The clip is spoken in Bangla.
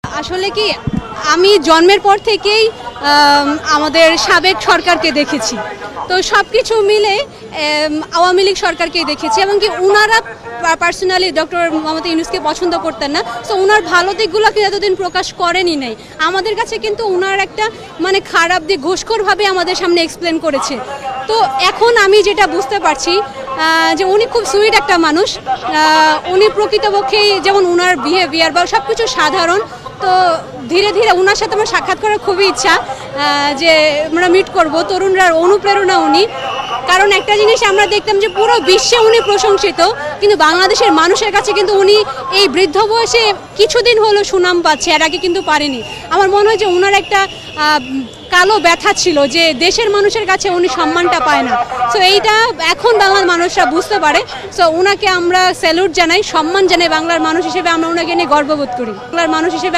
আসলে কি আমি জন্মের পর থেকেই আমাদের সাবেক সরকারকে দেখেছি। তো সব কিছু মিলে আওয়ামী লীগ সরকারকেই দেখেছি এবং কি উনারা পার্সোনালি ডক্টর মোহাম্মদ ইউনূসকে পছন্দ করতেন না। সো উনার ভালো দিকগুলোকে এতদিন প্রকাশ করেনই নাই। আমাদের কাছে কিন্তু উনার একটা মানে খারাপ দিক ঘুষখোরভাবে আমাদের সামনে এক্সপ্লেন করেছে। তো এখন আমি যেটা বুঝতে পারছি যে উনি খুব সুইট একটা মানুষ। উনি প্রকৃতপক্ষেই যেমন উনার বিহেভিয়ার বা সব কিছু সাধারণ। তো ধীরে ধীরে ওনার সাথে আমার সাক্ষাৎ করার খুবই ইচ্ছা যে আমরা মিট করব। তরুণরার অনুপ্রেরণা উনি, কারণ একটা জিনিস আমরা দেখতাম যে পুরো বিশ্বে উনি প্রশংসিত, কিন্তু বাংলাদেশের মানুষের কাছে কিন্তু উনি এই বৃদ্ধ বয়সে কিছুদিন হলো সুনাম পাচ্ছে, এর আগে কিন্তু পারেনি। আমার মনে হয় যে ওনার একটা কালো ব্যথা ছিল যে দেশের মানুষের কাছে উনি সম্মানটা পায় না। সো এইটা এখন বাংলার মানুষরা বুঝতে পারে। সো ওনাকে আমরা স্যালুট জানাই, সম্মান জানাই। বাংলার মানুষ হিসেবে আমরা ওনাকে নিয়ে গর্ববোধ করি। বাংলার মানুষ হিসেবে